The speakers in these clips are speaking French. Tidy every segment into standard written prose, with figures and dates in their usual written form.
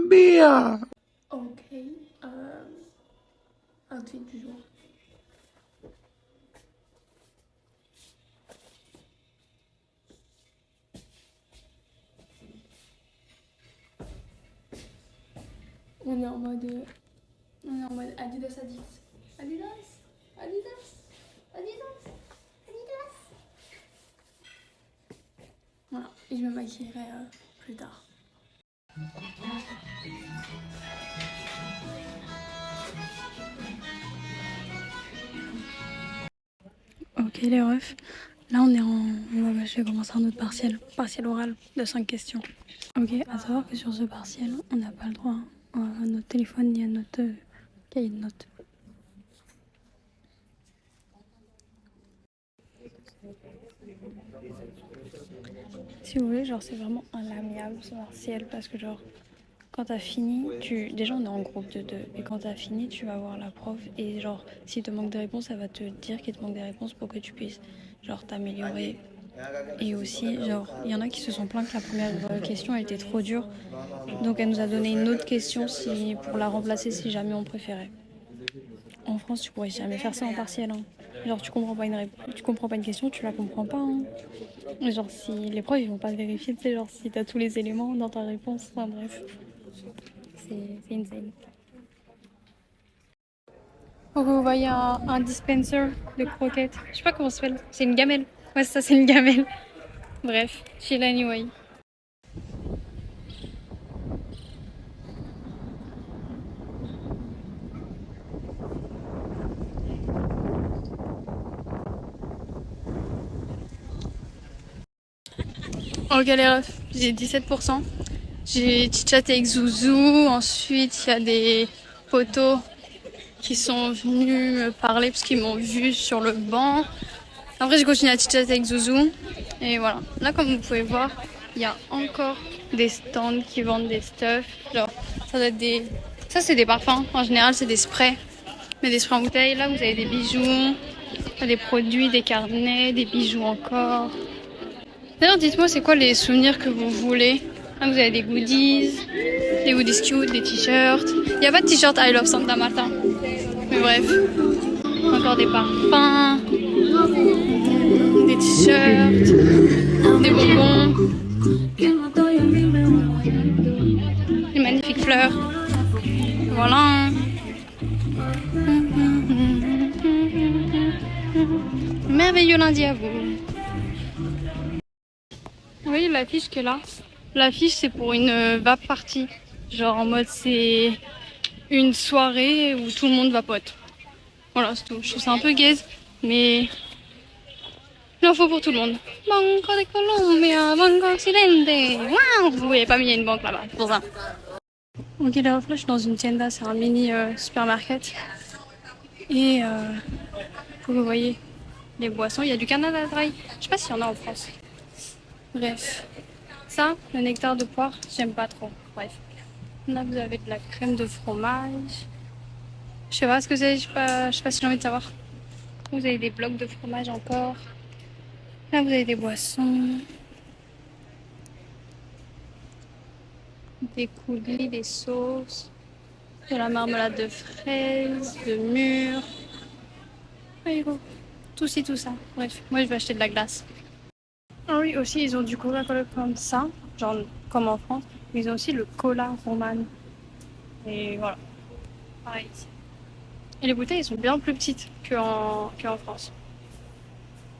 mía. Ok, outfit du jour. On est en mode Adidas Addict. Adidas, Adidas, Adidas, Adidas. Voilà, et je me maquillerai plus tard. Ok les refs, là je vais commencer un autre partiel oral de 5 questions. Ok, à savoir que sur ce partiel, on n'a pas le droit à notre téléphone ni à notre cahier de notes. Si vous voulez, genre c'est vraiment un amiable ce partiel parce que genre quand t'as fini, déjà on est en groupe de deux et quand t'as fini tu vas voir la prof et genre s'il te manque des réponses elle va te dire qu'il te manque des réponses pour que tu puisses genre t'améliorer. Et aussi genre il y en a qui se sont plaints que la première question elle était trop dure donc elle nous a donné une autre question pour la remplacer si jamais on préférait. En France tu pourrais jamais faire ça en partiel hein. Genre tu comprends pas une question, tu la comprends pas hein. Genre si les profs ils vont pas vérifier, tu sais, genre si t'as tous les éléments dans ta réponse, enfin bref, c'est insane. Donc vous voyez un dispenser de croquettes, je sais pas comment ça s'appelle, c'est une gamelle. Ouais ça c'est une gamelle. Bref, chill anyway. Ok les refs, j'ai 17%. J'ai chit-chat avec Zouzou, ensuite il y a des potos qui sont venus me parler parce qu'ils m'ont vu sur le banc. Après j'ai continué à chit-chat avec Zouzou et voilà. Là comme vous pouvez voir, il y a encore des stands qui vendent des stuff. Genre ça doit être des... Ça c'est des parfums, en général c'est des sprays. Mais des sprays en bouteille, là vous avez des bijoux, des produits, des carnets, des bijoux encore. D'ailleurs dites-moi c'est quoi les souvenirs que vous voulez. Là vous avez des goodies cute, des t-shirts. Il n'y a pas de t-shirt I love Santa Marta. Mais bref. Encore des parfums, des t-shirts, des bonbons, des magnifiques fleurs. Voilà. Merveilleux lundi à vous. Vous voyez l'affiche qui est là? L'affiche c'est pour une vape party. Genre en mode c'est une soirée où tout le monde vapote. Voilà c'est tout. Je trouve ça un peu gaze mais il en faut pour tout le monde. Banco de Colombia, Banco Occidente. Waouh, vous voyez pas, mais il y a une banque là-bas, c'est pour ça. Ok, les reflets, je suis dans une tienda, c'est un mini supermarket. Et vous voyez les boissons, il y a du Canada Dry. Je sais pas s'il y en a en France. Bref. Ça, le nectar de poire, j'aime pas trop. Bref. Là, vous avez de la crème de fromage. Je sais pas ce que c'est, je sais pas si j'ai envie de savoir. Vous avez des blocs de fromage encore. Là, vous avez des boissons. Des coulis, des sauces, de la marmelade de fraises, de mûres. Tout ci, tout ça. Bref, moi je vais acheter de la glace. Ah oui, aussi ils ont du Coca-Cola comme ça, genre comme en France. Mais ils ont aussi le cola Roman. Et voilà, pareil. Et les bouteilles, elles sont bien plus petites qu'en France.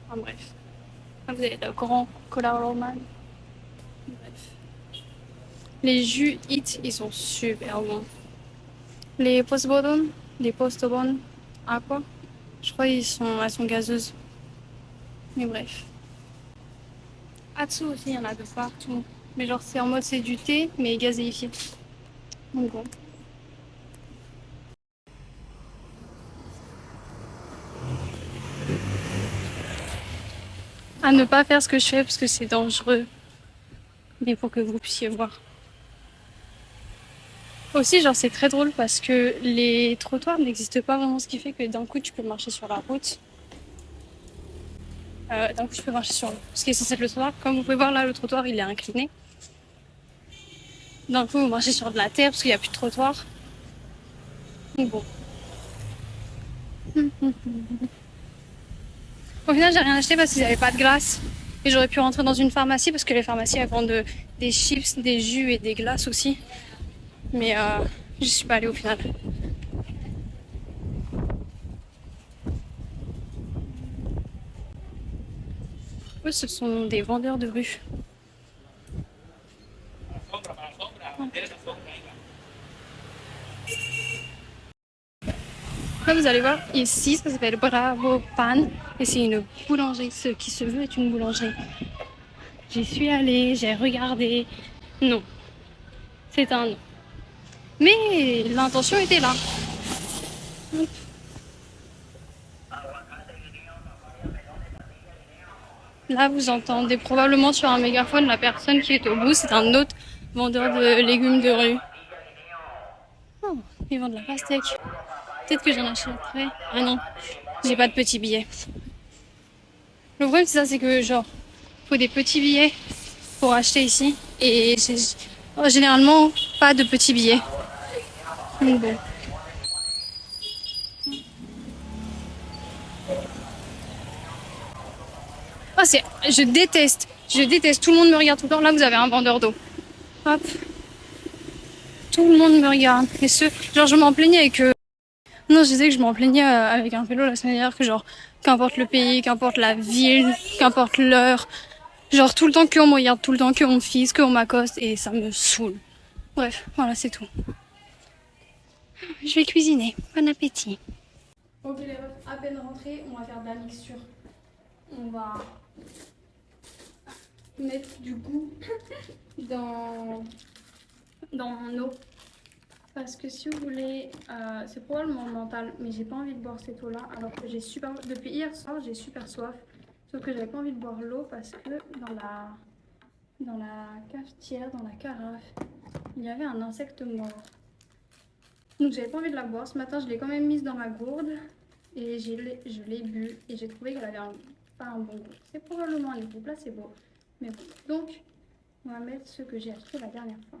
Enfin bref. Là, vous avez le grand cola Roman. Bref. Les jus Hit, ils sont super bons. Les Postbodon, les Postobon, Aqua, je crois elles sont gazeuses. Mais bref. Atsu aussi, il y en a de partout. Mais genre c'est en mode c'est du thé, mais gazéifié. Donc bon. À ne pas faire ce que je fais parce que c'est dangereux. Mais pour que vous puissiez voir. Aussi, genre c'est très drôle parce que les trottoirs n'existent pas vraiment, ce qui fait que d'un coup tu peux marcher sur la route. D'un coup tu peux marcher sur ce qui est censé être le trottoir. Comme vous pouvez voir là, le trottoir il est incliné. D'un coup, vous marchez sur de la terre parce qu'il n'y a plus de trottoir. Donc bon. Au final, j'ai rien acheté parce qu'ils n'avaient pas de glace. Et j'aurais pu rentrer dans une pharmacie parce que les pharmacies elles vendent des chips, des jus et des glaces aussi. Mais je suis pas allée au final. Eux, ce sont des vendeurs de rue. Là, vous allez voir, ici, ça s'appelle Bravo Pan. Et c'est une boulangerie, ce qui se veut être une boulangerie. J'y suis allée, j'ai regardé. Non, c'est un non. Mais l'intention était là. Là, vous entendez probablement sur un mégaphone la personne qui est au bout. C'est un autre vendeur de légumes de rue. Oh, ils vendent de la pastèque. Peut-être que j'en achèterai. Ah non, j'ai pas de petits billets. Le problème, c'est ça, c'est que genre, faut des petits billets pour acheter ici. Et j'ai généralement pas de petits billets. Donc bon. Oh, je déteste. Je déteste. Tout le monde me regarde tout le temps. Là, vous avez un vendeur d'eau. Hop. Tout le monde me regarde. Et genre, je m'en plaignais avec eux. Non, je disais que je m'en plaignais avec un vélo la semaine dernière que genre, qu'importe le pays, qu'importe la ville, qu'importe l'heure, genre tout le temps qu'on me regarde, tout le temps qu'on me fise, qu'on m'accoste et ça me saoule. Bref, voilà, c'est tout. Je vais cuisiner. Bon appétit. Ok les refs, à peine rentrés, on va faire de la mixture. On va mettre du goût dans mon eau. Parce que si vous voulez, c'est probablement mental, mais j'ai pas envie de boire cette eau-là. Alors que depuis hier soir, j'ai super soif. Sauf que j'avais pas envie de boire l'eau parce que dans la cafetière, dans la carafe, il y avait un insecte mort. Donc j'avais pas envie de la boire. Ce matin, je l'ai quand même mise dans ma gourde et je l'ai bu et j'ai trouvé qu'elle avait pas un bon goût. C'est probablement un goût placebo. Mais bon. Donc, on va mettre ce que j'ai acheté la dernière fois.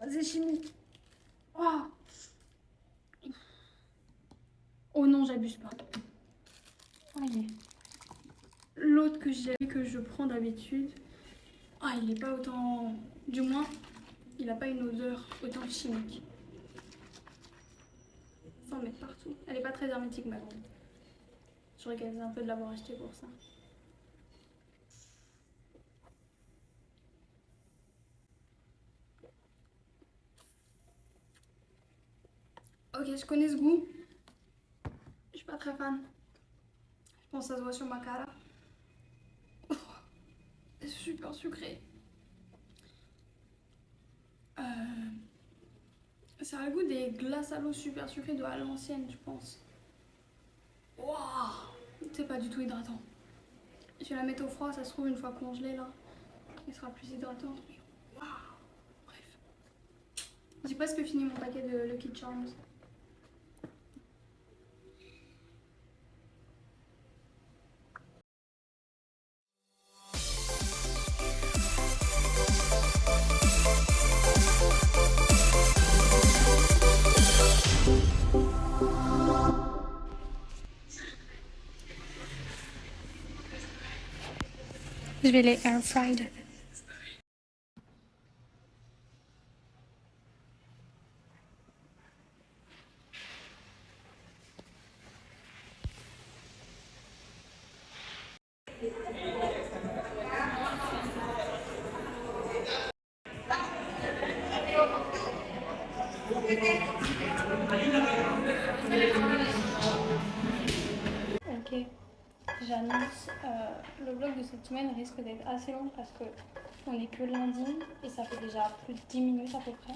C'est chimique. Oh. Oh non, j'abuse pas. Allez. L'autre que je prends d'habitude, il est pas autant... Du moins, il a pas une odeur autant chimique. Sans mettre partout. Elle est pas très hermétique, ma grande. Je regrette un peu de l'avoir acheté pour ça. Ok, je connais ce goût. Je suis pas très fan. Je pense que ça se voit sur ma cara. Oh, c'est super sucré. Ça a le goût des glaces à l'eau super sucrées de à l'ancienne, je pense. Waouh, c'est pas du tout hydratant. Je vais la mettre au froid, ça se trouve une fois congelée là. Elle sera plus hydratante. Waouh. Bref. J'ai presque fini mon paquet de Lucky Charms. Je vais les air fried. Ok, j'annonce, le vlog de cette semaine risque d'être assez long parce que on est que lundi et ça fait déjà plus de 10 minutes à peu près.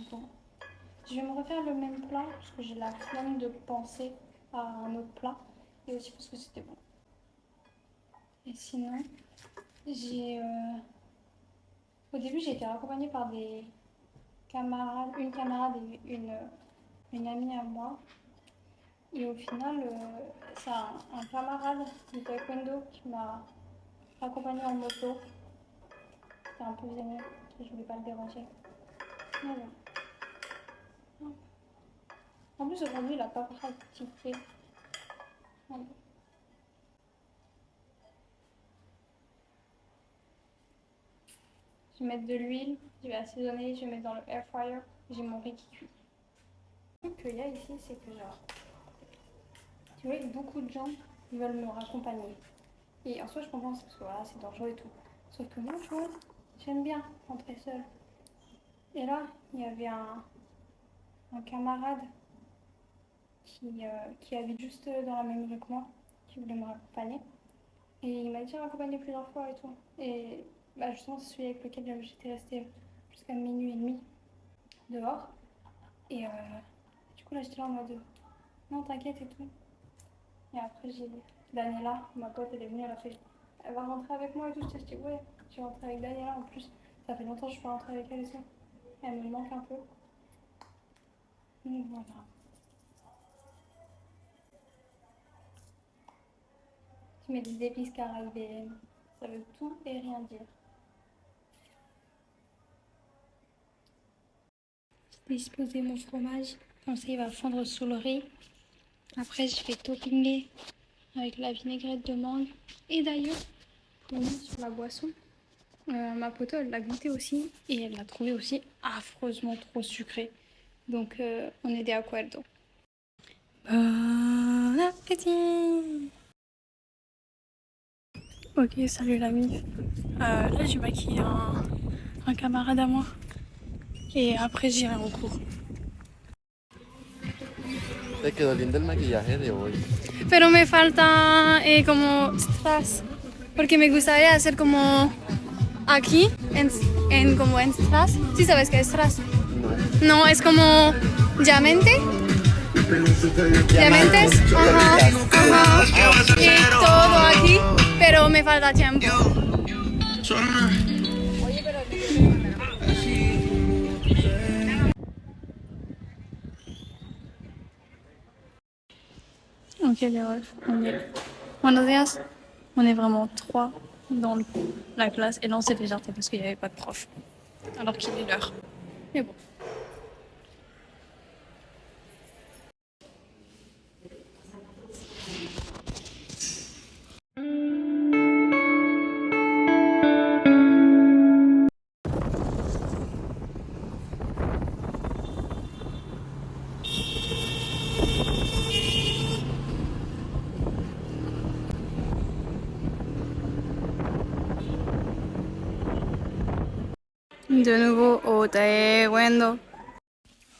Bon, je vais me refaire le même plat parce que j'ai la flemme de penser à un autre plat et aussi parce que c'était bon. Et sinon, au début j'ai été accompagnée par des camarades, une camarade et une amie à moi. Et au final, c'est un camarade de taekwondo qui m'a accompagné en moto. C'était un peu gêné, je voulais pas le déranger. Voilà. En plus, aujourd'hui, il n'a pas pratiqué. Voilà. Je vais mettre de l'huile, je vais assaisonner, je vais mettre dans le air fryer. J'ai mon riz qui cuit. Le truc qu'il y a ici, c'est que genre, tu vois, beaucoup de gens veulent me raccompagner. Et en soi, je comprends, parce que voilà, c'est dangereux et tout. Sauf que moi, tu vois, j'aime bien rentrer seule. Et là, il y avait un camarade qui habite juste dans la même rue que moi, qui voulait me raccompagner. Et il m'a déjà raccompagné plusieurs fois et tout. Et bah, justement, c'est celui avec lequel j'étais restée jusqu'à minuit et demi dehors. Et du coup, là, j'étais là en mode non, t'inquiète et tout. Et après, j'ai Daniela, ma pote, elle est venue, elle a fait elle va rentrer avec moi et tout. J'étais ouais, je vais rentrer avec Daniela en plus. Ça fait longtemps que je suis pas rentrée avec elle et tout. Elle me manque un peu. Donc voilà. Je mets des épices caribéennes. Ça veut tout et rien dire. J'ai disposé mon fromage. Comme ça, il va fondre sous le riz. Après, je vais toppinger avec la vinaigrette de mangue. Et d'ailleurs, pour mettre sur la boisson, ma poteau, elle l'a goûté aussi. Et elle l'a trouvé aussi affreusement trop sucré. Donc, on est de acuerdo. Bon appétit! Ok, salut la mif. Là, j'ai maquillé un camarade à moi. Et après, j'irai en cours. Te quedó lindo el maquillaje de hoy. Pero me falta como strass. Porque me gustaría hacer como aquí, como en strass. ¿Sí sabes qué es strass? No, es como diamante. Diamantes. Ajá, ajá. Y todo aquí, pero me falta tiempo. Ok, les refs, on est. Buenos días. On est vraiment trois dans la classe et là on s'est fait jarter parce qu'il n'y avait pas de prof. Alors qu'il est l'heure. Mais bon. De nouveau au taekwondo.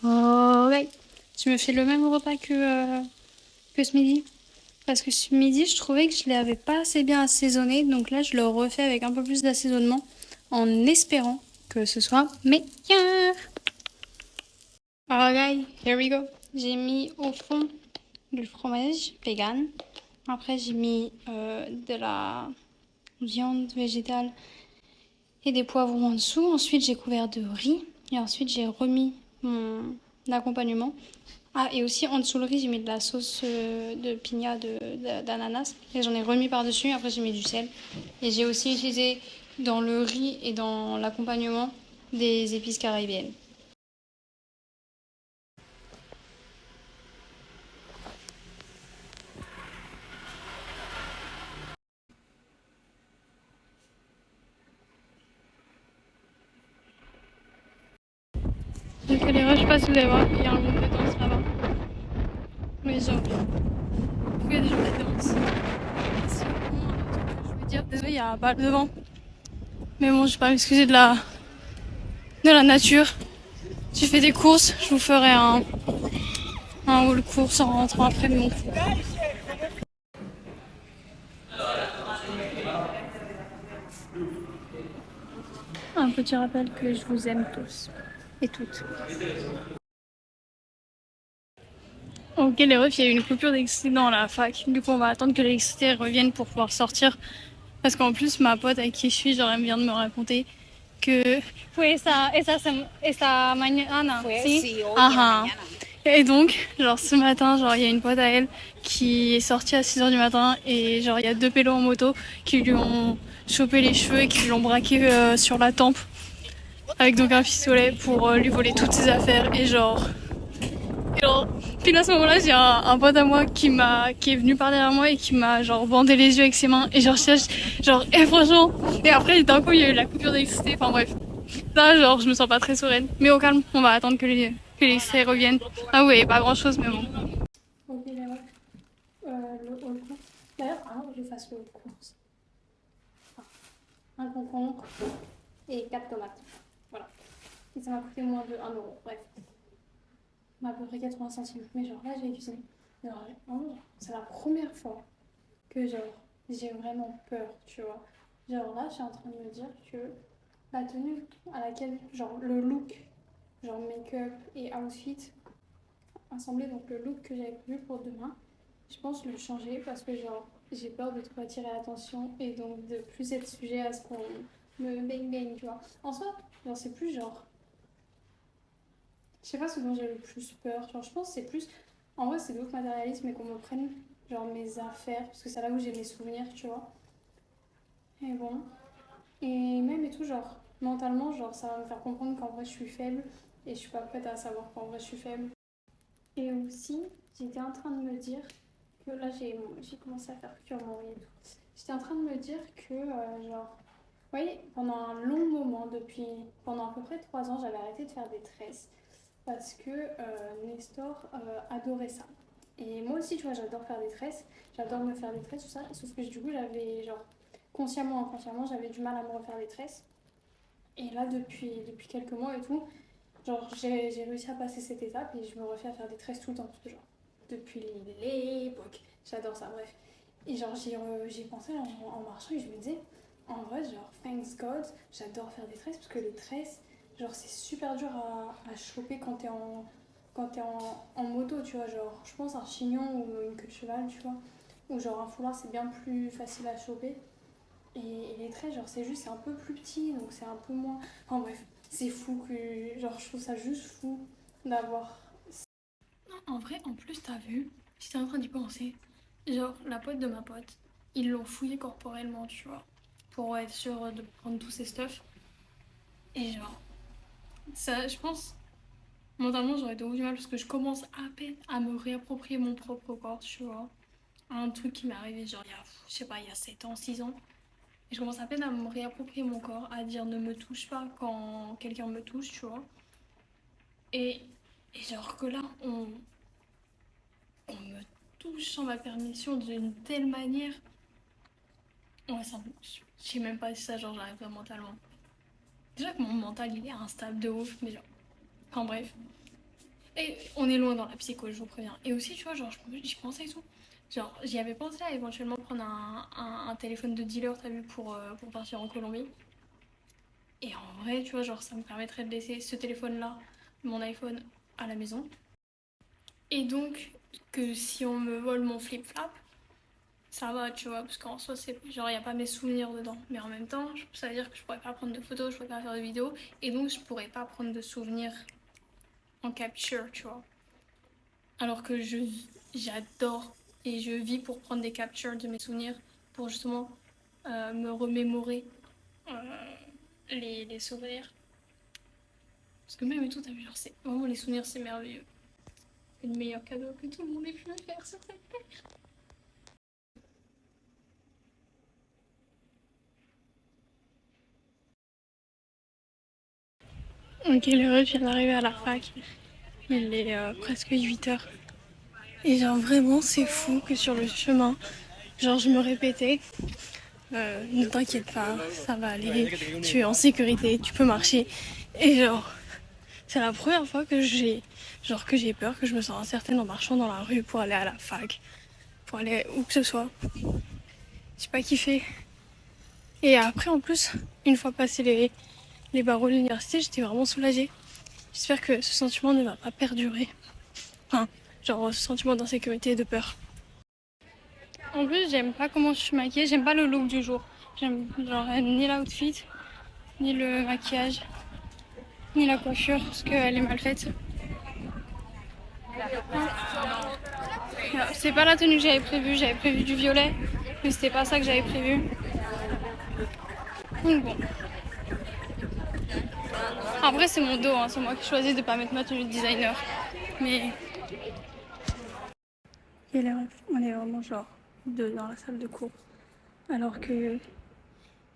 Ok. Je me fais le même repas que ce midi. Parce que ce midi, je trouvais que je ne l'avais pas assez bien assaisonné. Donc là, je le refais avec un peu plus d'assaisonnement en espérant que ce soit meilleur. Ok, here we go. J'ai mis au fond du fromage vegan. Après, j'ai mis de la viande végétale et des poivrons en dessous. Ensuite, j'ai couvert de riz. Et ensuite, j'ai remis mon accompagnement. Ah, et aussi en dessous le riz, j'ai mis de la sauce de piña d'ananas. Et j'en ai remis par-dessus. Après, j'ai mis du sel. Et j'ai aussi utilisé dans le riz et dans l'accompagnement des épices caribéennes. Donc les rushs, je sais pas si vous allez voir, il y a un groupe de danse là-bas. Mais genre, il y a des gens qui dansent. C'est vraiment un truc que je veux dire. Désolé, il y a pas devant. Mais bon, je vais pas m'excuser de la nature. J'ai fait des courses, je vous ferai un haul course en rentrant après mon cours. Un petit rappel que je vous aime tous et toutes. Ok les refs, il y a eu une coupure d'électricité dans la fac. Du coup on va attendre que l'électricité revienne pour pouvoir sortir. Parce qu'en plus ma pote avec qui je suis, genre elle vient de me raconter que fue esa mañana, Fue ¿sí? sí, hoy en la Ajá. mañana. Et donc, genre ce matin, genre il y a une pote à elle qui est sortie à 6h du matin et genre il y a 2 pélos en moto qui lui ont chopé les cheveux et qui l'ont braqué sur la tempe avec donc un pistolet pour lui voler toutes ses affaires et genre puis à ce moment-là j'ai un pote à moi qui est venu par derrière moi et qui m'a genre bandé les yeux avec ses mains et genre genre et franchement et après d'un coup il y a eu la coupure d'électricité, enfin bref. Là genre je me sens pas très sereine mais au calme, on va attendre que les extraits reviennent. Ah ouais, pas grand chose mais bon. Ok les meufs, le haul course. D'ailleurs avant que je fasse le haul course, un concombre et 4 tomates. Voilà. Et ça m'a coûté moins de 1 euro. Bref. À peu près 80 centimes. Mais genre là, j'ai cuisiné. Genre, vraiment, c'est la première fois que genre j'ai vraiment peur, tu vois. Genre là, je suis en train de me dire que la tenue à laquelle, genre le look, genre make-up et outfit assemblé, donc le look que j'avais prévu pour demain, je pense le changer parce que genre j'ai peur de trop attirer l'attention et donc de plus être sujet à ce qu'on me bang, tu vois. En soi, genre c'est plus genre, je sais pas ce dont j'ai le plus peur, genre je pense que c'est plus, en vrai c'est de ouf matérialiste mais qu'on me prenne genre mes affaires parce que c'est là où j'ai mes souvenirs, tu vois. Et bon, et même et tout genre mentalement genre ça va me faire comprendre qu'en vrai je suis faible et je suis pas prête à savoir qu'en vrai je suis faible. Et aussi, j'étais en train de me dire que là, j'ai commencé à faire purement et tout. J'étais en train de me dire que, genre, vous voyez, pendant un long moment, pendant à peu près 3 ans, j'avais arrêté de faire des tresses parce que Nestor adorait ça. Et moi aussi, tu vois, j'adore faire des tresses, j'adore me faire des tresses, tout ça. Sauf que du coup, j'avais, genre, consciemment ou inconsciemment, j'avais du mal à me refaire des tresses. Et là, depuis quelques mois et tout, genre, j'ai réussi à passer cette étape et je me refais à faire des tresses tout le temps. Parce que, genre, depuis l'époque, j'adore ça, bref. Et genre, j'y pensais en marchant et je me disais, en vrai, genre, thanks God, j'adore faire des tresses parce que les tresses, genre, c'est super dur à choper quand t'es en moto, tu vois. Genre, je pense un chignon ou une queue de cheval, tu vois. Ou genre, un foulard, c'est bien plus facile à choper. Et les traits, genre, c'est un peu plus petit, donc c'est un peu moins. Enfin bref, c'est fou que. Genre, je trouve ça juste fou d'avoir. En vrai, en plus, t'as vu, j'étais en train d'y penser. Genre, la pote de ma pote, ils l'ont fouillé corporellement, tu vois, pour être sûr de prendre tous ces stuff. Et genre, ça, je pense, mentalement, j'aurais de ouf du mal parce que je commence à peine à me réapproprier mon propre corps, tu vois. Un truc qui m'est arrivé, genre, je sais pas, il y a 7 ans, 6 ans. Et je commence à peine à me réapproprier mon corps, à dire ne me touche pas quand quelqu'un me touche, tu vois. Et, et genre que là, on me touche sans ma permission d'une telle manière. Ouais, ça, je sais même pas si ça, genre, j'arrive pas mentalement. Déjà que mon mental, il est instable de ouf, mais genre. Enfin bref. Et on est loin dans la psycho, je vous préviens. Et aussi, tu vois, genre, j'y pensais et tout. Genre, j'y avais pensé à éventuellement prendre un téléphone de dealer, t'as vu, pour partir en Colombie. Et en vrai, tu vois, genre, ça me permettrait de laisser ce téléphone-là, mon iPhone, à la maison. Et donc, que si on me vole mon flip-flap, ça va, tu vois, parce qu'en soi, c'est genre, il n'y a pas mes souvenirs dedans. Mais en même temps, ça veut dire que je pourrais pas prendre de photos, je pourrais pas faire de vidéos, et donc je pourrais pas prendre de souvenirs en capture, tu vois. Alors que j'adore et je vis pour prendre des captures de mes souvenirs, pour justement me remémorer les souvenirs. Parce que même et tout, t'as vu, genre, c'est vraiment les souvenirs, c'est merveilleux. C'est le meilleur cadeau que tout le monde ait pu me faire sur cette terre. Ok, le ref vient d'arriver à la fac. Il est presque 8h. Et genre vraiment c'est fou que sur le chemin, genre je me répétais, ne t'inquiète pas, ça va aller, tu es en sécurité, tu peux marcher. Et genre, c'est la première fois que j'ai peur, que je me sens incertaine en marchant dans la rue pour aller à la fac, pour aller où que ce soit. J'ai pas kiffé. Et après en plus, une fois passé les barreaux de l'université, j'étais vraiment soulagée. J'espère que ce sentiment ne va pas perdurer. Enfin, genre ce sentiment d'insécurité et de peur. En plus, j'aime pas comment je suis maquillée, j'aime pas le look du jour. J'aime genre ni l'outfit, ni le maquillage, ni la coiffure, parce qu'elle est mal faite. C'est pas la tenue que j'avais prévu du violet, mais c'était pas ça que j'avais prévu. Donc bon. Après c'est mon dos, hein. C'est moi qui choisis de pas mettre ma tenue de designer. Mais... Et là, on est vraiment genre dans la salle de cours. Alors que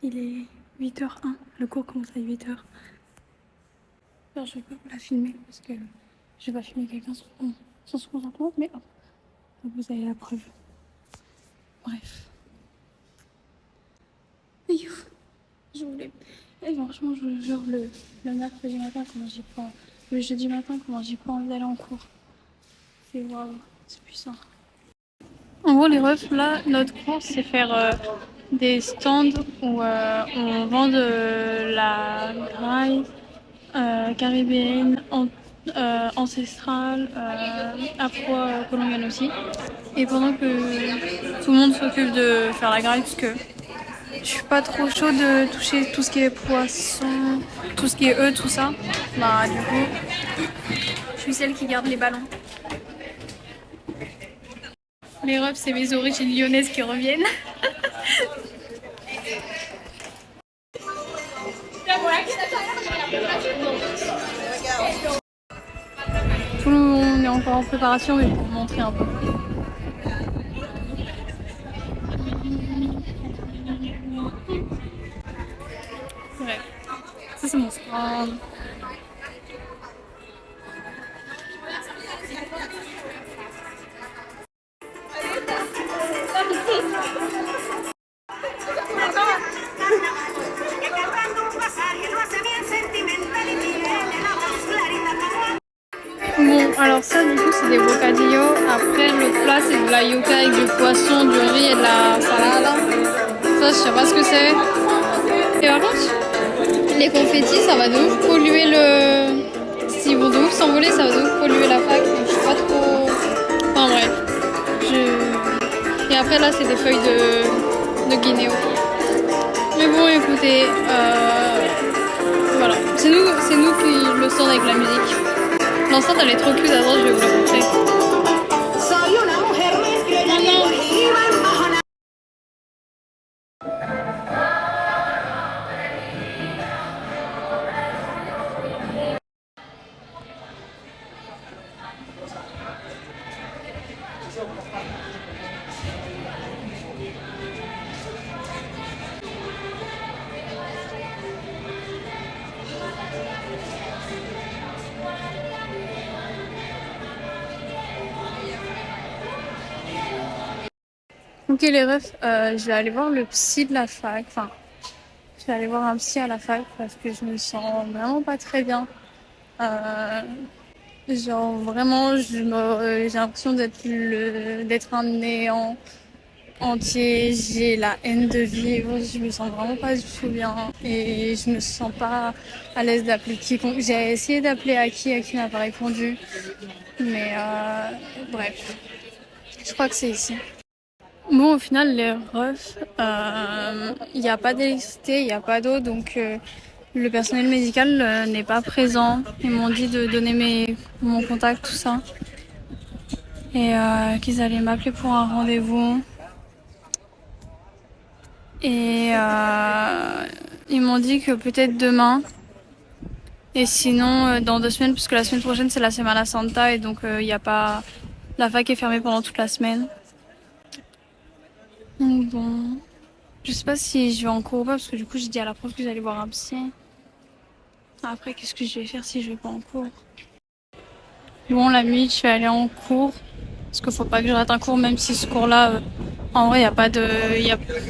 il est 8h01, le cours commence à 8h. Alors je vais pas vous la filmer parce que je vais pas filmer quelqu'un sans son consentement, mais hop, vous avez la preuve. Bref. Et je voulais... Et franchement, je vous jure, le mercredi matin, comment j'ai pas... Le jeudi matin, comment j'ai pas envie d'aller en cours. C'est waouh, c'est puissant. En gros, les refs, là, notre cours, c'est faire des stands où on vend de la graille caribéenne, ancestrale, afro-colombienne aussi. Et pendant que tout le monde s'occupe de faire la graille, parce que je suis pas trop chaud de toucher tout ce qui est poisson, tout ce qui est œufs, tout ça. Bah du coup, je suis celle qui garde les ballons. Les refs, c'est mes origines lyonnaises qui reviennent. Tout le monde est encore en préparation, mais pour vous montrer un peu. Bref, ça c'est mon stand. Bon, alors ça du coup c'est des bocadillos. Après l'autre plat c'est de la yuca avec du poisson, du riz et de la salade. Ça je sais pas ce que c'est. Et par contre, les confettis ça va de ouf polluer le... S'ils vont de ouf s'envoler ça va de ouf polluer la fac. Donc je suis pas trop... Enfin bref. Et après là c'est des feuilles de guinéo. Mais bon écoutez, voilà. C'est nous qui le sort avec la musique. L'enceinte elle est trop cute, attends je vais vous la montrer. Ok les refs, je vais aller voir le psy de la fac. Enfin, je vais aller voir un psy à la fac parce que je me sens vraiment pas très bien. Genre vraiment, j'ai l'impression d'être un néant entier. J'ai la haine de vivre. Je me sens vraiment pas du tout bien et je me sens pas à l'aise d'appeler quiconque. J'ai essayé d'appeler Aki n'a pas répondu. Mais bref, je crois que c'est ici. Bon, au final, les refs, il n'y a pas d'électricité, il n'y a pas d'eau, donc le personnel médical n'est pas présent. Ils m'ont dit de donner mon contact, tout ça. Et qu'ils allaient m'appeler pour un rendez-vous. Et ils m'ont dit que peut-être demain. Et sinon, dans 2 semaines, parce que la semaine prochaine, c'est la Semana Santa, et donc il n'y a pas... La fac est fermée pendant toute la semaine. Donc bon, je sais pas si je vais en cours ou pas parce que du coup j'ai dit à la prof que j'allais voir un psy. Après qu'est-ce que je vais faire si je vais pas en cours? Bon la nuit je vais aller en cours parce qu'il faut pas que je rate un cours même si ce cours-là, en vrai y a pas de,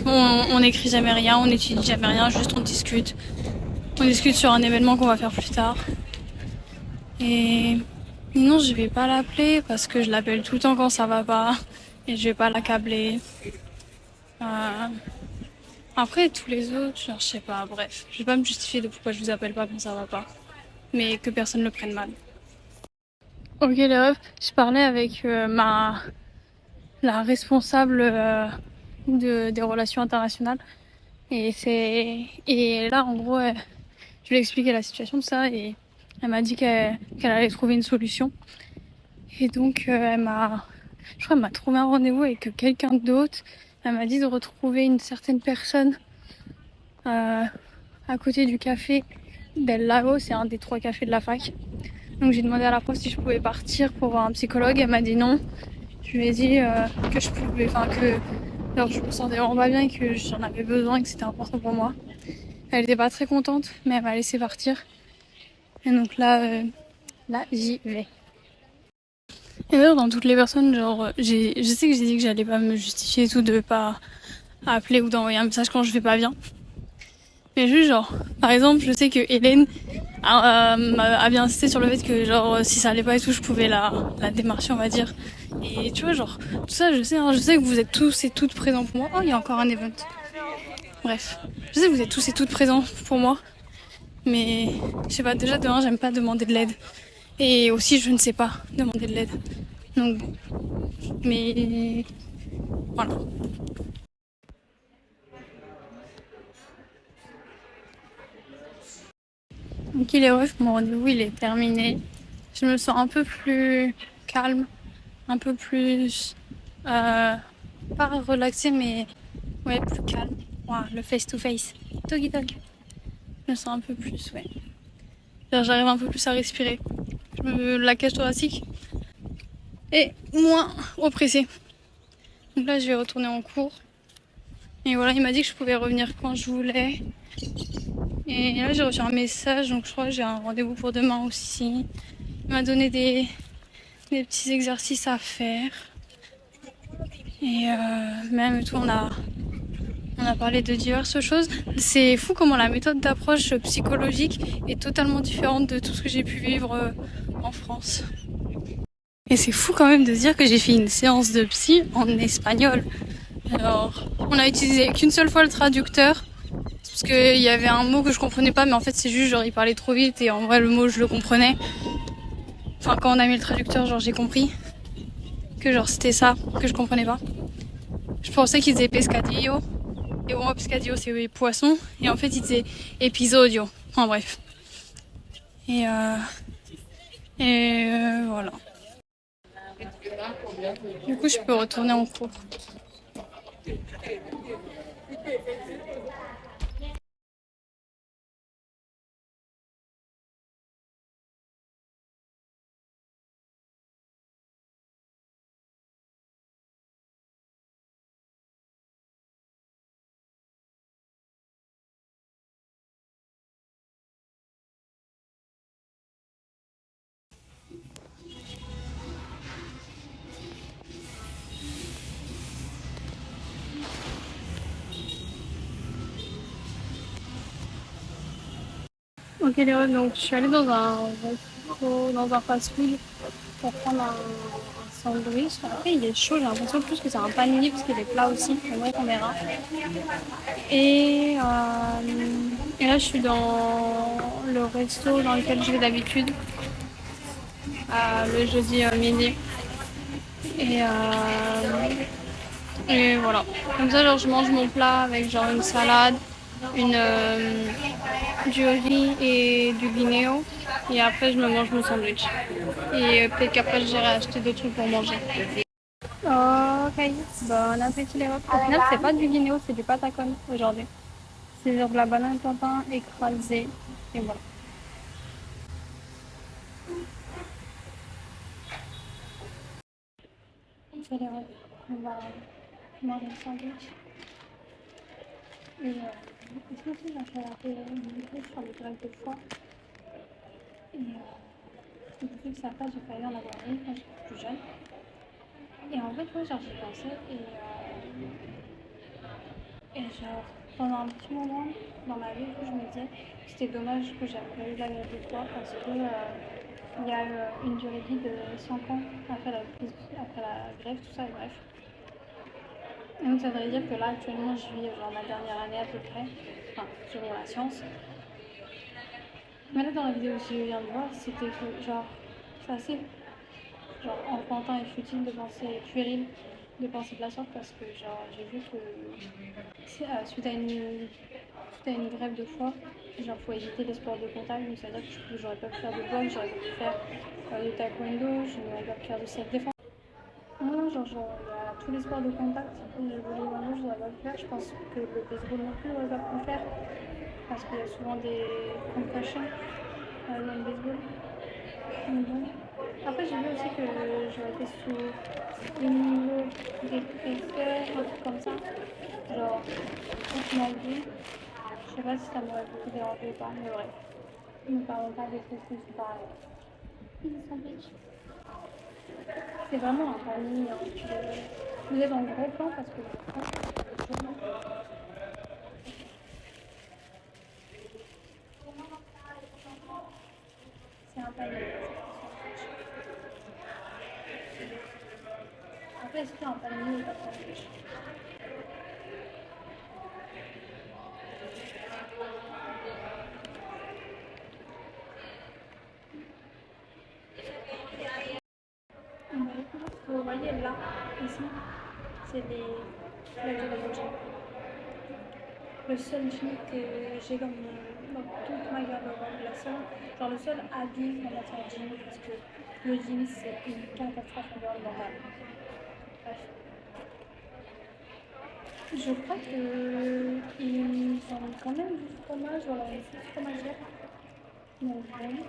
on écrit jamais rien, on étudie jamais rien, juste on discute. On discute sur un événement qu'on va faire plus tard. Et non je vais pas l'appeler parce que je l'appelle tout le temps quand ça va pas et je vais pas l'accabler. Après, tous les autres, genre, je sais pas, bref. Je vais pas me justifier de pourquoi je vous appelle pas quand ça va pas. Mais que personne ne le prenne mal. Ok les refs, je parlais avec la responsable des relations internationales. Et là, en gros, je lui ai expliqué la situation de ça et elle m'a dit qu'elle allait trouver une solution. Et donc, je crois, elle m'a trouvé un rendez-vous avec quelqu'un d'autre. Elle m'a dit de retrouver une certaine personne à côté du café Del Lago, c'est un des 3 cafés de la fac. Donc j'ai demandé à la prof si je pouvais partir pour voir un psychologue. Elle m'a dit non. Je lui ai dit que je pouvais, enfin que alors, je me sentais vraiment pas bien et que j'en avais besoin et que c'était important pour moi. Elle était pas très contente, mais elle m'a laissé partir. Et donc là, j'y vais. Et d'ailleurs, dans toutes les personnes, genre, je sais que j'ai dit que j'allais pas me justifier et tout, de pas appeler ou d'envoyer un message quand je vais pas bien. Mais juste, genre, par exemple, je sais que Hélène a bien insisté sur le fait que, genre, si ça allait pas et tout, je pouvais la démarcher, on va dire. Et tu vois, genre, tout ça, je sais que vous êtes tous et toutes présents pour moi. Oh, il y a encore un event. Bref, je sais que vous êtes tous et toutes présents pour moi. Mais, je sais pas, déjà, demain, j'aime pas demander de l'aide. Et aussi, je ne sais pas demander de l'aide. Donc bon. Mais, voilà. Donc il est ref, mon rendez-vous il est terminé. Je me sens un peu plus calme, un peu plus pas relaxée mais ouais plus calme. Wow, le face to face. Doggy dog. Je me sens un peu plus, ouais. J'arrive un peu plus à respirer. La cage thoracique est moins oppressée. Donc là je vais retourner en cours. Et voilà, il m'a dit que je pouvais revenir quand je voulais. Et là j'ai reçu un message, donc je crois que j'ai un rendez-vous pour demain aussi. Il m'a donné des petits exercices à faire. Et même tout, on a parlé de diverses choses. C'est fou comment la méthode d'approche psychologique est totalement différente de tout ce que j'ai pu vivre en France. Et c'est fou quand même de dire que j'ai fait une séance de psy en espagnol. Alors, on a utilisé qu'une seule fois le traducteur, parce qu'il y avait un mot que je comprenais pas, mais en fait c'est juste genre il parlait trop vite et en vrai le mot je le comprenais. Enfin quand on a mis le traducteur, genre j'ai compris que genre c'était ça que je comprenais pas. Je pensais qu'ils disaient pescadillo. Et pour moi, pescadillo, c'est poisson. Et en fait, il disait episodio. Enfin bref. Et, voilà. Du coup, je peux retourner en cours. Ok les refs, donc je suis allée dans un fast-food pour prendre un sandwich. Après il est chaud, j'ai l'impression plus que c'est un panini parce qu'il est plat aussi, mais bref on verra. Et là je suis dans le resto dans lequel je vais d'habitude, le jeudi midi. Et, et voilà. Comme ça genre je mange mon plat avec genre une salade, du riz et du guinéo. Et après, je me mange mon sandwich. Et peut-être qu'après, j'irai acheter des trucs pour manger. Ok, bon appétit les refs. Au final, c'est pas du guinéo, c'est du patacon aujourd'hui. C'est genre de la banane plantain écrasée. Et voilà. Ok les refs, on va manger le sandwich. Et est-ce que j'ai fait une vidéo sur le grec de foie. Et depuis que ça passe, j'ai failli en avoir une quand j'étais plus jeune. Et en fait, ouais, genre j'y pensais et genre pendant un petit moment dans ma vie, je me disais que c'était dommage que j'avais pas eu la greffe de foie parce que il y a une durée de vie de 5 ans après la greffe, tout ça et bref. Et donc ça voudrait dire que là actuellement je vis genre ma dernière année à peu près, enfin selon la science. Mais là dans la vidéo que je viens de voir, c'était que genre c'est assez genre enfantin et futile de penser, puéril de penser de la sorte parce que genre j'ai vu que suite à une grève de foie, Genre, faut éviter les sports de contact, donc ça veut dire que j'aurais pas pu faire de boxe, j'aurais pas pu faire de taekwondo, je n'aurais pas pu faire de self-défense. Non, genre, il y a tous les sports de contact, je voulais vraiment, je n'aurais pas pu faire. Je pense que le baseball non plus, j'aurais pas pu le faire, parce qu'il y a souvent des concussions dans le baseball. Donc, bon. Après, j'ai vu aussi que j'aurais été sous niveau d'épaisseur, un truc comme ça. Genre, franchement, vu. Je sais pas si ça m'aurait beaucoup dérangé ou pas, mais bref. Ne parlons pas des trucs qui sont pareils. C'est vraiment un panier. Hein. Vous êtes en gros plan parce que c'est un panier. Après, est-ce qu'il y a un panier ou pas de panier? Vous voyez là, ici, c'est les flaques de la gym. Le seul jean que j'ai dans toute ma garde-robe, genre le seul habit qu'on a en jean, parce que le jean c'est une catastrophe environnementale. Bref. Je crois qu'ils ont quand même du fromage, voilà, une sauce fromagère. Donc bon.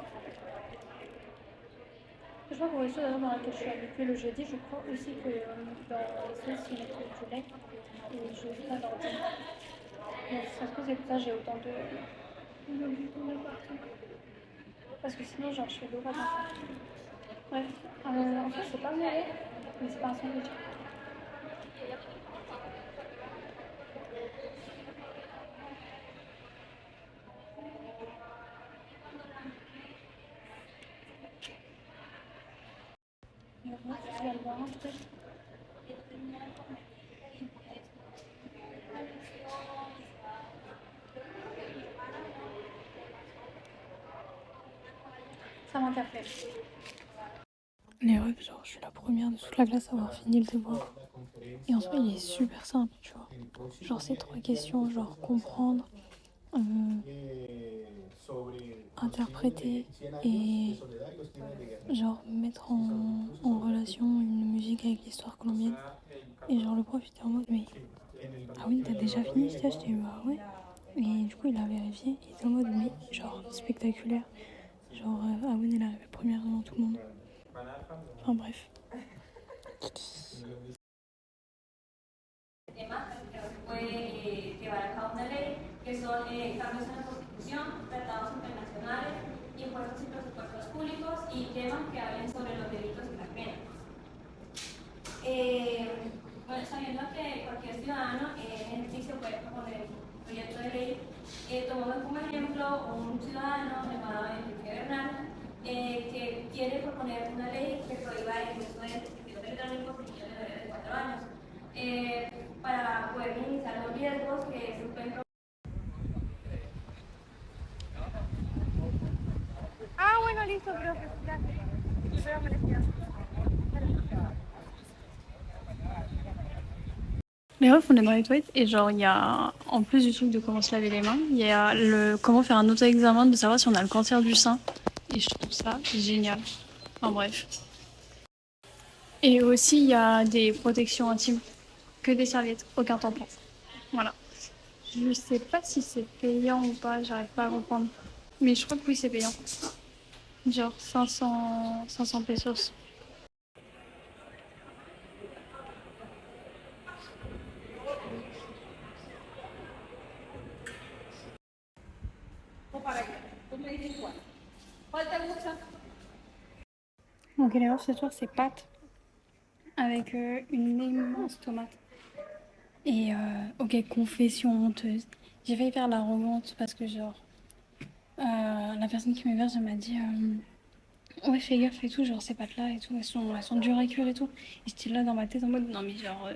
Je crois qu'au resto d'ailleurs dans laquelle je suis habituée le jeudi, je crois aussi que dans les sauces ils mettent du lait et je n'ose pas leur dire. Donc ça se trouve c'est pour ça que j'ai autant de partout. Parce que sinon genre je fais l'horreur dans ça. Bref, en fait c'est pas mauvais, mais c'est pas un sandwich. Mais bon, tu vas le voir un peu. Ça m'interpelle. Les refs, genre je suis la première de toute la classe à avoir fini le devoir. Et en soi il est super simple, tu vois. Genre c'est 3 questions, genre comprendre, interpréter et genre mettre en relation une musique avec l'histoire colombienne. Et genre le prof était en mode mais ah oui t'as déjà fini ce test? J'étais bah ouais. Et du coup il a vérifié, il était en mode mais genre spectaculaire. Genre Aoun elle est arrivée première devant tout le monde. Enfin bref. Temas que no se puede llevar a cabo una ley, que son cambios en la Constitución, tratados internacionales, impuestos y presupuestos públicos y temas que hablen sobre los delitos y las penas. Bueno, sabiendo que cualquier ciudadano en ejercicio puede proponer un proyecto de ley, tomamos como ejemplo un ciudadano llamado Enrique Bernal que quiere proponer una ley que prohíba el uso del dispositivo electrónico por niños menores de 4 años. Para poder minimizar los riesgos que se pueden provocar. Ah bueno, listo, profe. Gracias. Espero me les Les refs, on est dans les toilettes et genre il y a, en plus du truc de comment se laver les mains, il y a le comment faire un auto-examen de savoir si on a le cancer du sein. Et je trouve ça génial. Enfin bref. Et aussi il y a des protections intimes, que des serviettes, aucun tampon. Voilà. Je sais pas si c'est payant ou pas, j'arrive pas à reprendre. Mais je crois que oui c'est payant. Genre 500 pesos. Donc les refs ce soir c'est pâtes avec une immense tomate. Et ok, confession honteuse. J'ai failli faire l'arrogante parce que genre la personne qui m'héberge elle m'a dit ouais fais gaffe et tout, genre ces pâtes là et tout, elles sont dures à cuire et tout. Et j'étais là dans ma tête en mode non mais genre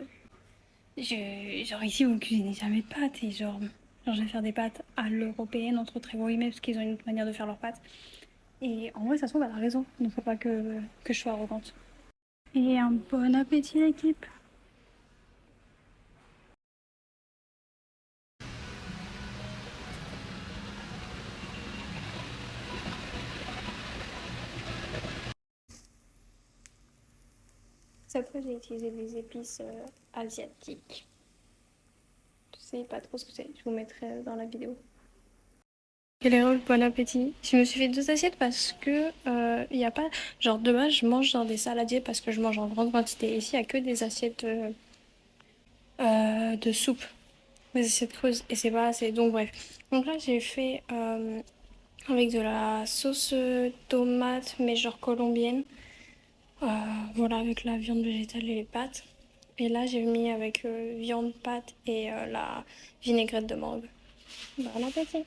genre ici vous cuisinez jamais de pâtes et genre je vais faire des pâtes à l'européenne entre très gros guillemets parce qu'ils ont une autre manière de faire leurs pâtes. Et en vrai ça se trouve elle a raison, donc faut pas que je sois arrogante. Et un bon appétit l'équipe. Cette fois, j'ai utilisé des épices asiatiques. Je sais pas trop ce que c'est, je vous mettrai dans la vidéo. Les rôles, bon appétit. Je me suis fait 2 assiettes parce que il y a pas. Genre, de base, je mange dans des saladiers parce que je mange en grande quantité. Ici, il n'y a que des assiettes de soupe, des assiettes creuses, et c'est pas assez. Donc, bref. Donc là, j'ai fait avec de la sauce tomate, mais genre colombienne. Voilà, avec la viande végétale et les pâtes. Et là, j'ai mis avec viande, pâtes et la vinaigrette de mangue. Bon appétit!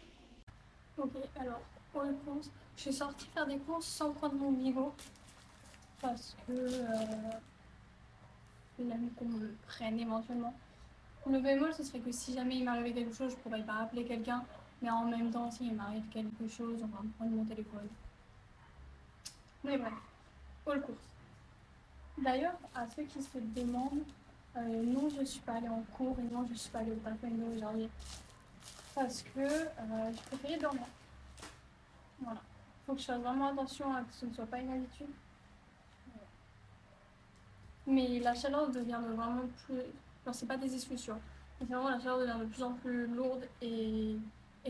Ok, alors pour les courses, je suis sortie faire des courses sans prendre mon bigot parce que j'ai envie qu'on me le prenne éventuellement. Le bémol, ce serait que si jamais il m'arrivait quelque chose, je pourrais pas appeler quelqu'un, mais en même temps, s'il m'arrive quelque chose, on va me prendre mon téléphone. Mais bref, all course. D'ailleurs, à ceux qui se demandent, non, je suis pas allée en cours et non, je suis pas allée au taekwondo aujourd'hui. Parce que je préférais dormir. Voilà. Faut que je fasse vraiment attention à que ce ne soit pas une habitude. Mais la chaleur devient vraiment plus... Non, c'est pas des excuses, sûres. Mais c'est vraiment la chaleur devient de plus en plus lourde et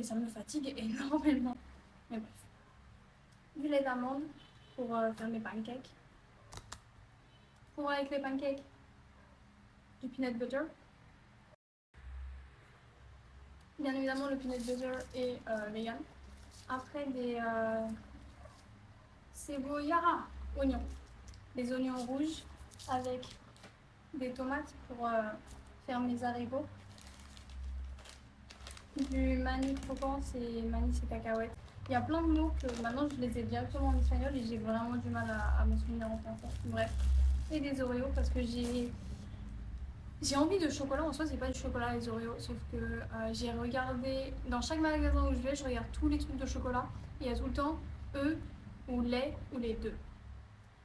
ça me fatigue énormément. Mais bref. Du lait d'amande pour faire mes pancakes. Pour avec les pancakes, du peanut butter. Bien évidemment, le peanut butter est vegan. Après, des cebolla, oignons. Des oignons rouges avec des tomates pour faire mes haricots. Du manis croquant, c'est manis et cacahuètes. Il y a plein de mots que maintenant je les ai directement en espagnol et j'ai vraiment du mal à me souvenir en français. Bref. Et des Oreos parce que j'ai envie de chocolat. En soi, c'est pas du chocolat les Oreos, sauf que j'ai regardé dans chaque magasin où je regarde tous les trucs de chocolat et il y a tout le temps œufs ou lait ou les deux.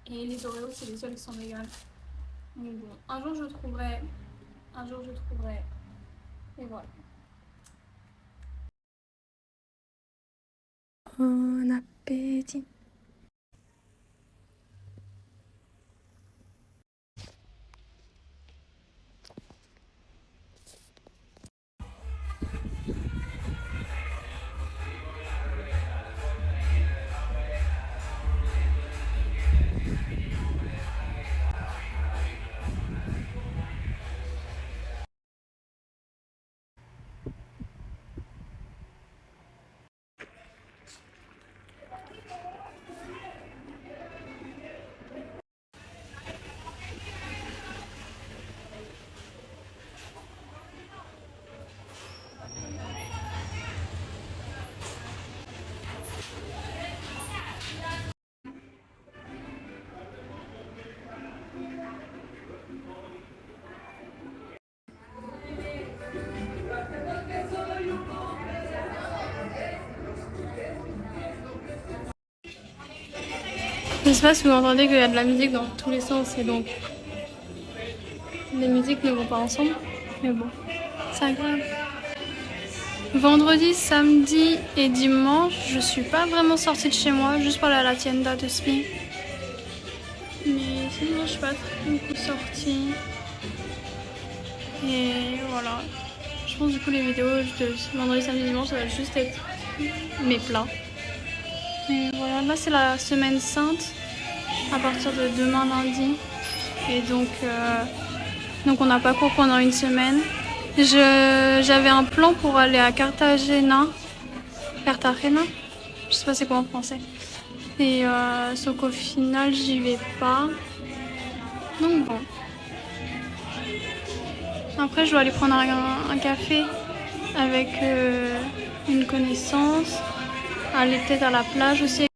Et les Oreos, c'est les seuls qui sont véganes. Donc bon, un jour je trouverai. Et voilà. Bon appétit! Je sais pas si vous entendez qu'il y a de la musique dans tous les sens et donc les musiques ne vont pas ensemble, mais bon, c'est agréable. Vendredi, samedi et dimanche, je suis pas vraiment sortie de chez moi, juste pour aller à la tienda de Spi. Mais sinon, je suis pas beaucoup sortie. Et voilà. Je pense du coup les vidéos de vendredi, samedi, dimanche, ça va juste être mes plats. Et voilà, là c'est la semaine sainte à partir de demain lundi. Et donc on n'a pas cours pendant une semaine. J'avais un plan pour aller à Cartagena, je sais pas c'est quoi en français. Et sauf qu'au final j'y vais pas. Donc bon. Après je dois aller prendre un café avec une connaissance. Aller peut-être à la plage aussi.